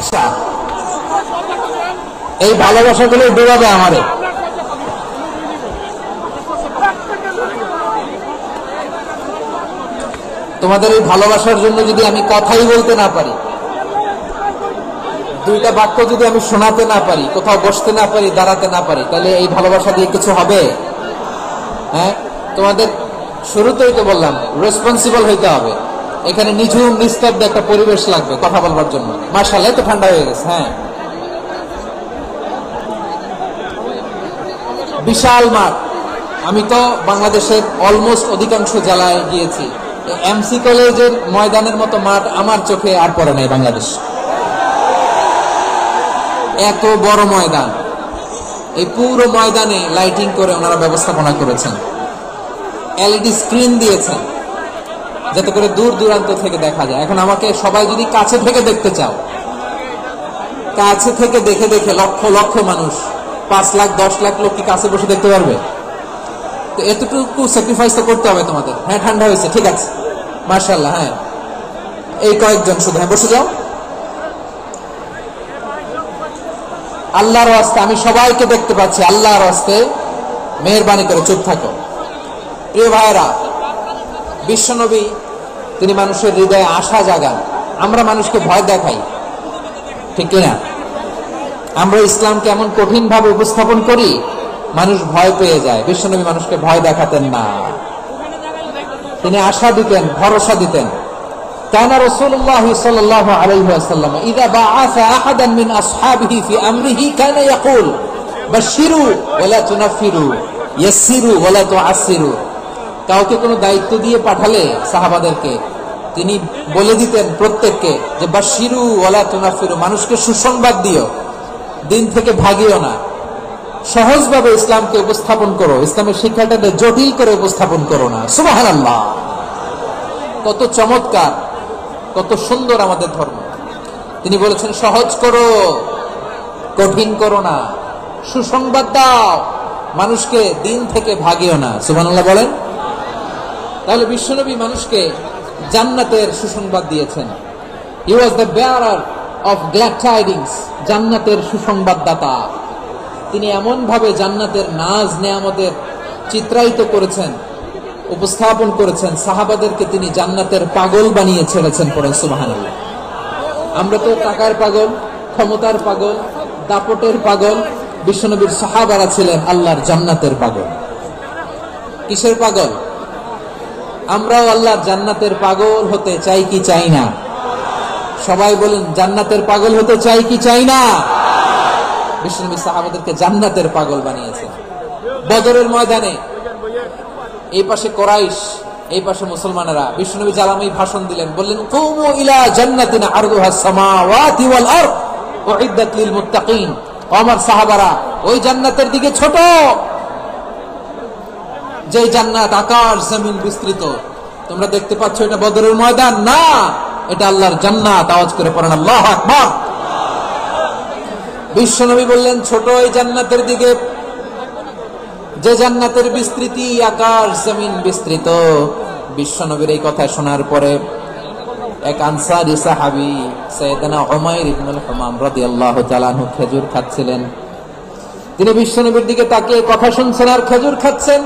ভালোবাসা, এই ভালোবাসাগুলো ডুবাবে আমারে। তোমাদের এই ভালোবাসার জন্য যদি আমি কথাই বলতে না পারি, দুইটা বাক্য যদি আমি শোনাতে না পারি, কোথাও বসতে না পারি, দাঁড়াতে না পারি, তাহলে এই ভালোবাসা দিয়ে কিছু হবে? হ্যাঁ, তোমাদের শুরুতেই তো বললাম রেসপন্সিবল হইতে হবে। এখানে নিঝুম নিস্তব্ধ একটা পরিবেশ লাগবে কথা বলবার জন্য। মাশাআল্লাহ, তো ঠান্ডা হয়ে গেছে। হ্যাঁ, বিশাল মাঠ। আমি তো বাংলাদেশের অলমোস্ট অধিকাংশ জেলায় গিয়েছি। এমসি কলেজের ময়দানের মতো মাঠ আমার চোখে আর পড়ে নাই বাংলাদেশ। এত বড় ময়দান, এই পুরো ময়দানে লাইটিং করে ওনারা ব্যবস্থাপনা করেছেন, এলইডি স্ক্রিন দিয়েছেন যাতে করে দূর দূরান্ত থেকে দেখা যায়। এখন আমাকে সবাই যদি কাছে থেকে দেখতে চাও, কাছে থেকে দেখে দেখে লক্ষ লক্ষ মানুষ, 5 লাখ 10 লাখ লোক কি কাছে বসে দেখতে পারবে? তো এতটুকু স্যাক্রিফাইস তো করতে হবে তোমাদের। হ্যাঁ, ঠান্ডা হয়েছে, ঠিক আছে, মাশাআল্লাহ। হ্যাঁ, এই কয়েকজন শুধু, হ্যাঁ বসে যাও। আল্লাহর ওয়াস্তে আমি সবাইকে দেখতে পাচ্ছি, আল্লাহর ওয়াস্তে মেহেরবানি করে চুপ থাকো। প্রিয় ভাইরা, বিশ্বনবী তিনি মানুষের হৃদয়ে আশা জাগান। আমরা মানুষকে ভয় দেখাই, ঠিক কিনা? আমরা ইসলামকে এমন কঠিন ভাবে উপস্থাপন করি, মানুষ ভয় পেয়ে যায়। বিশ্বনবী মানুষকে ভয় দেখাতেন না, তিনি আশা দিতেন, ভরসা দিতেন। كان رسول الله صلى الله عليه وسلم إذا بعث أحدا من أصحابه في أمره كان يقول بشروا ولا تنفروا يسروا ولا تعسروا। কাউকে কোনো দায়িত্ব দিয়ে পাঠালে সাহাবাদেরকে তিনি বলে দিতেন প্রত্যেককে যে বাশিরু ওয়ালা তুনাফিরু, মানুষকে সুসংবাদ দিও, দিন থেকে ভাগিও না, সহজভাবে ইসলামকে উপস্থাপন করো, ইসলামের শিক্ষাটাকে জটিল করে উপস্থাপন করো না। সুবহানাল্লাহ, কত চমৎকার, কত সুন্দর আমাদের ধর্ম। তিনি বলেছেন সহজ করো, কঠিন করো না, সুসংবাদ দাও, মানুষকে দিন থেকে ভাগিও না। সুবহানাল্লাহ বলেন। তাহলে বিশ্বনবী মানুষকে জান্নাতের সুসংবাদ দিয়েছেন। He was the bearer of glad tidings, জান্নাতের সুসংবাদদাতা। তিনি এমন ভাবে জান্নাতের নাজ নেয়ামতের চিত্রায়িত করেছেন, উপস্থাপন করেছেন, সাহাবাদেরকে তিনি জান্নাতের পাগল বানিয়ে ছেড়েছেন। পড়েন সুবহানাল্লাহ। আমরা তো টাকার পাগল, ক্ষমতার পাগল, দাপটের পাগল। বিশ্বনবীর সাহাবারা ছিলেন আল্লাহর জান্নাতের পাগল। কিসের পাগল? আমরাও আল্লাহর জান্নাতের পাগল হতে চাই কি চাই না? সবাই বলেন, জান্নাতের পাগল হতে চাই কি চাই না? বিশ্বনবী সাহাবাদেরকে জান্নাতের পাগল বানিয়েছেন। বদরের ময়দানে এই পাশে কোরাইশ, এই পাশে মুসলমানেরা। বিশ্বনবী জালামি ভাষণ দিলেন, বললেন কুমু ইলা জান্নাতিন আরদুহাস সামাওয়াতি ওয়াল আরদ উইদ্দাত লিল মুত্তাকিন। আমার সাহাবারা, ওই জান্নাতের দিকে ছোট, যে জান্নাত আকাশ জমিন বিস্তৃত। তোমরা দেখতে পাচ্ছ এটা বদরের ময়দান না, এটা আল্লাহর জান্নাত। আওয়াজ করে পড়েন আল্লাহু আকবার। বিশ্বনবী বললেন ছোট এই জান্নাতের দিকে, যে জান্নাতের বিস্তৃতি আকাশ জমিন বিস্তৃত। বিশ্বনবীর এই কথা শোনার পরে এক আনসারী সাহাবী সাইয়েদনা উমাইর ইবনুল হুমাম রাদিয়াল্লাহু তাআলা আনহু খেজুর খাচ্ছিলেন। তিনি বিশ্বনবীর দিকে তাকিয়ে কথা শুনছেন আর খেজুর খাচ্ছেন।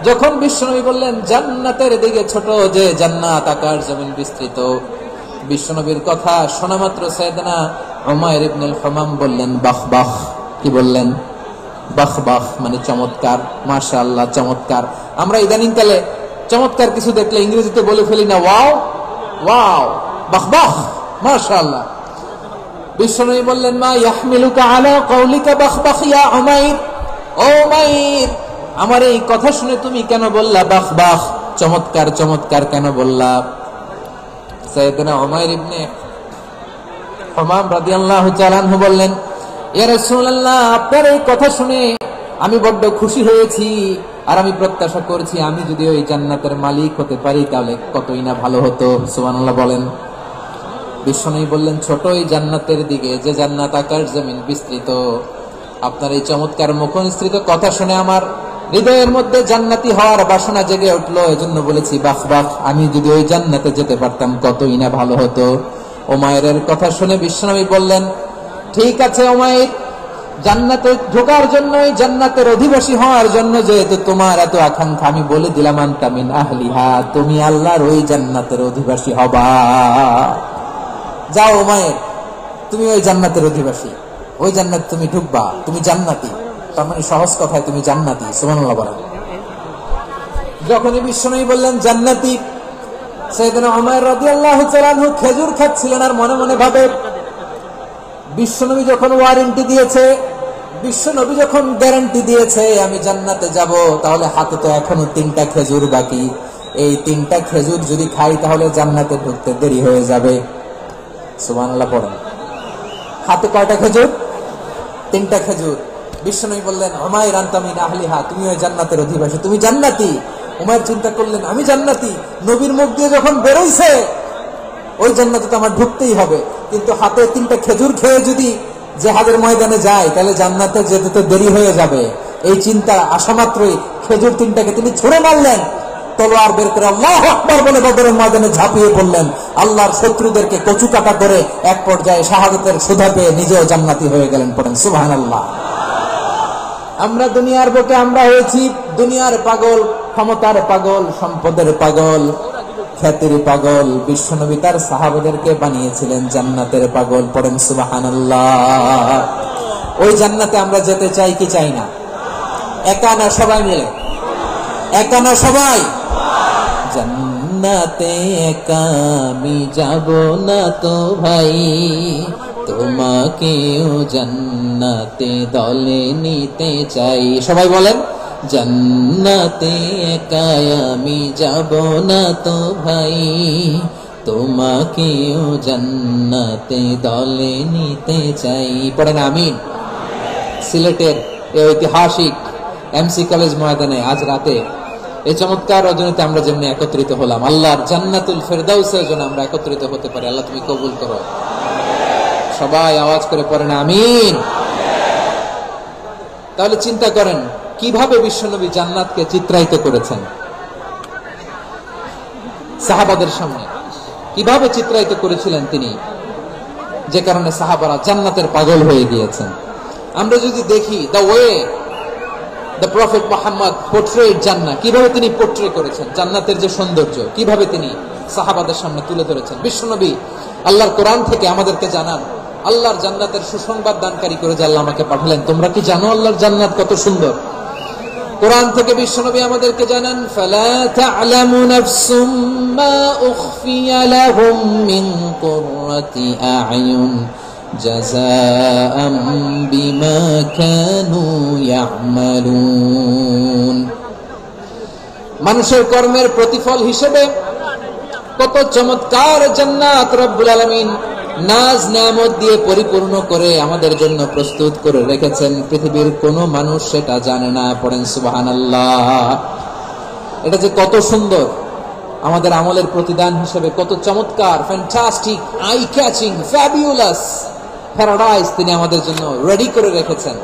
যখন বিশ্বনবী বললেন জান্নাতের দিকে ছোট, যে জান্নাত আকাশ জমিন বিস্তৃত, বিশ্বনবীর কথা শোনা মাত্র সাইয়েদনা উমাইর ইবনুল হুমাম বললেন বাহ বাহ। কি বললেন? বাহ বাহ, মানে চমৎকার, মাশাআল্লাহ, চমৎকার। আমরা ইদানিং কালে চমৎকার কিছু দেখলে ইংরেজিতে বলে ফেলি না ওয়াও ওয়াও, বাহ বাহ, মাশাআল্লাহ। বিশ্বনবী বললেন মা ইয়াহমিলুকা আলা কওলিকা বাহ বাহ ইয়া উমাইর। ও উমাইর, আমার এই কথা শুনে তুমি কেন বললা বাহ বাহ, চমৎকার চমৎকার কেন বললা? সাইয়েদনা উমাইর ইবনে হুমাম রাদিয়াল্লাহু তাআলা আনহু বললেন ইয়া রাসূলুল্লাহ, আপনার এই কথা শুনে আমি বড্ড খুশি হয়েছি, আর আমি প্রত্যাশা করছি আমি যদি ওই জান্নাতের মালিক হতে পারি তাহলে কতই না ভালো হতো। সুবহানাল্লাহ বলেন। বিশ্বনবী বললেন ছোট এই জান্নাতের দিকে, যে জান্নাত আকাশ জমিন বিস্তৃত। আপনার এই চমৎকার মুখনিসৃত কথা শুনে আমার হৃদয়ের মধ্যে জান্নাতি হওয়ার বাসনা জেগে উঠলো, এজন্য বলেছি বাহ বাহ, আমি যদি ওই জান্নাতে যেতে পারতাম কতই না ভালো হতো। উমাইরের কথা শুনে বিশ্বনবী বললেন, ঠিক আছে উমাইর, জান্নাতে ঢোকার জন্য, জান্নাতের অধিবাসী হওয়ার জন্য যেহেতু তোমার এত আকাঙ্ক্ষা, আমি বলে দিলাম আনতা মিন আহলিহা, তুমি আল্লাহর ওই জান্নাতের অধিবাসী হবা। যাও উমাইর, তুমি ওই জান্নাতের অধিবাসী, ওই জান্নাত তুমি ঢুকবা, তুমি জান্নাতি। তার মানে সহজ কথায় তুমি জান্নাতি। সুবহানাল্লাহ বলেন। যখনই বিশ্বনবী বললেন জান্নাতি, সাইয়েদনা উমাইর রাদিয়াল্লাহু তাআলা আনহু খেজুর খাচ্ছিলেন আর মনে মনে ভাবে, বিশ্বনবী যখন ওয়ারেন্টি দিয়েছে, বিশ্বনবী যখন গ্যারান্টি দিয়েছে আমি জান্নাতে যাব, তাহলে হাতে তো এখনো 3টা খেজুর বাকি। এই 3টা খেজুর যদি খাই তাহলে জান্নাতে ঢুকতে দেরি হয়ে যাবে। সুবহানাল্লাহ পড়েন। হাতে কয়টা খেজুর? 3টা খেজুর। বিশ্বনবী বললেন, উমাইর আনতা মিন আহলিহা, তুমি ওই জান্নাতের অধিবাসী, তুমি জান্নাতি। উমাইর চিন্তা করলেন, আমি জান্নাতি, নবীর মুখ দিয়ে যখন বেরোইছে ওই জান্নাতে তো আমার ঢুকতেই হবে, কিন্তু হাতে 3টা খেজুর খেয়ে যদি জিহাদের ময়দানে যায় তাহলে জান্নাতে যেতে তো দেরি হয়ে যাবে। এই চিন্তা আসা মাত্রই খেজুর 3টাকে তিনি ছুঁড়ে মারলেন, তলোয়ার বের করে আল্লাহু আকবার বলে বদরের ময়দানে ঝাঁপিয়ে পড়লেন। আল্লাহর শত্রুদেরকে কচু কাটা করে এক পর্যায়ে শাহাদাতের সুধা পেয়ে নিজেও জান্নাতি হয়ে গেলেন। পড়েন সুবহানাল্লাহ। আমরা দুনিয়ার বুকে আমরা হয়েছি দুনিয়ার পাগল, ক্ষমতার পাগল, সম্পদের পাগল, খ্যাতির পাগল। বিশ্বনবী তার সাহাবাদেরকে বানিয়েছিলেন জান্নাতের পাগল। পড়েন সুবহানাল্লাহ। ওই জান্নাতে আমরা যেতে চাই কি চাই না? একা না সবাই মিলে? একা না সবাই? জান্নাতে একা আমি যাব না তো ভাই, তোমাকেও জান্নাতে দলে নিতে চাই। সবাই বলেন, জান্নাতে একা আমি যাব না তো ভাই, তোমাকেও জান্নাতে দলে নিতে চাই। পড়েন আমিন। সিলেটের এই ঐতিহাসিক এমসি কলেজ ময়দানে আজ রাতে এই চমৎকার রজনীতে আমরা যেমনি একত্রিত হলাম, আল্লাহর জান্নাতুল ফেরদাউসের জন্য আমরা একত্রিত হতে পারি। আল্লাহ তুমি কবুল করো। সবাই আওয়াজ করে পড়েন আমিন। তাহলে চিন্তা করেন কিভাবে বিশ্বনবী জান্নাতকে চিত্রায়িত করেছেন সাহাবাদের সামনে, কিভাবে চিত্রায়িত করেছিলেন তিনি, যে কারণে সাহাবারা জান্নাতের পাগল হয়ে গিয়েছেন। আমরা যদি দেখি the way the prophet Muhammad portrait জান্নাত, কিভাবে তিনি পোর্ট্রে করেছেন জান্নাতের যে সৌন্দর্য, কিভাবে তিনি সাহাবাদের সামনে তুলে ধরেছেন। বিশ্বনবী আল্লাহর কোরআন থেকে আমাদেরকে জানান, আল্লাহর জান্নাতের সুসংবাদ দানকারী করে যে আল্লাহ আমাকে পাঠালেন। তোমরা কি জানো আল্লাহর জান্নাত কত সুন্দর? কোরআন থেকে বিশ্বনবী আমাদেরকে জানান, ফালা তা'লামু নাফসুম মা উখফিয়া লাহুম মিন কুররাতি আ'য়ুন জাযাআম বিমা কানু ইয়া'মালুন। মানুষের কর্মের প্রতিফল হিসেবে কত চমৎকার জান্নাত রব্বুল আলামিন নাজ নেয়ামত দিয়ে পরিপূর্ণ করে আমাদের জন্য প্রস্তুত করে রেখেছেন। পৃথিবীর কোন মানুষ সেটা জানে না। পড়েন সুবহানাল্লাহ। এটা যে কত সুন্দর, আমাদের আমলের প্রতিদান হিসেবে কত চমৎকার, fantastic, eye catching, fabulous paradise তিনি আমাদের জন্য রেডি করে রেখেছেন।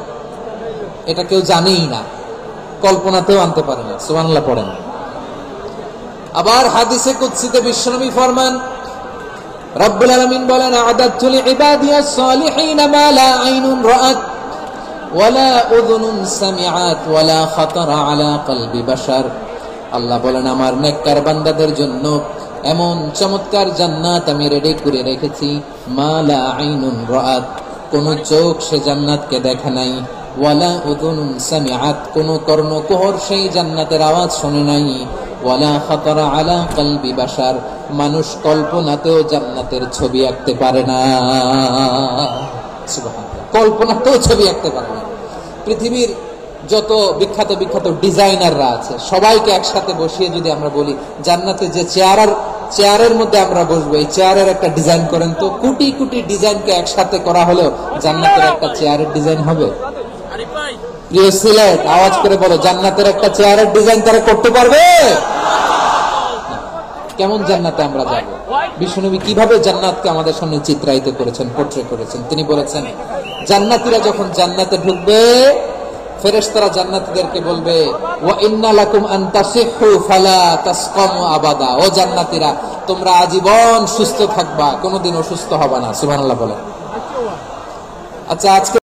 এটা কেউ জানেই না, কল্পনাতেও আনতে পারে না। সুবহানাল্লাহ পড়েন। আবার হাদিসে কুদসিতে বিশ্বনবী ফরমান, রব্বুল আলামিন বলেন, আ'দাতু লিইবাদিয়াস সালিহিন মা লা আইনুন রাআত ওয়ালা উযুনুন সামিআত ওয়ালা খাতারা আলা কলবি বাশার। আল্লাহ বলেন, আমার নেককার বান্দাদের জন্য এমন চমৎকার জান্নাত আমি রেডি করে রেখেছি, মা লা আইনুন রাআত, কোন চোখ সে জান্নাতকে দেখে নাই, ওয়ালা উযুনুন সামিআত, কোন কর্ণকুহর সেই জান্নাতের আওয়াজ শুনে নাই, ওয়ালা খাতারা আলা কলবি বাশার, মানুষ কল্পনাতেও জান্নাতের ছবি আঁকতে পারে না। সুবহানাল্লাহ, কল্পনাতেও ছবি আঁকতে পারে না। পৃথিবীর যত বিখ্যাত বিখ্যাত ডিজাইনাররা আছে সবাইকে একসাথে বসিয়ে যদি আমরা বলি জান্নাতে যে চেয়ারের মধ্যে আমরা বসবো, এই চেয়ারের একটা ডিজাইন করেন তো, কোটি কোটি ডিজাইনকে একসাথে করা হলেও জান্নাতের একটা চেয়ারের ডিজাইন হবে? প্রিয় সিলেট, আওয়াজ করে বলো, জান্নাতের একটা চেয়ারের ডিজাইন তারা করতে পারবে? কেমন জান্নাতে আমরা যাব? বিশ্বনবী কিভাবে জান্নাতকে আমাদের সামনে চিত্রায়িত করেছেন, পোর্ট্রে করেছেন। তিনি বলেছেন, জান্নাতীরা যখন জান্নাতে ঢুকবে, ফেরেশতারা জান্নাতীদেরকে বলবে ওয়া ইন্না লাকুম আন তাসিহু ফালা তাসকামু আবাদা, ও জান্নাতীরা তোমরা আজীবন সুস্থ থাকবা, কোনোদিন অসুস্থ হবে না। সুবহানাল্লাহ বলেন। আচ্ছা, আজকে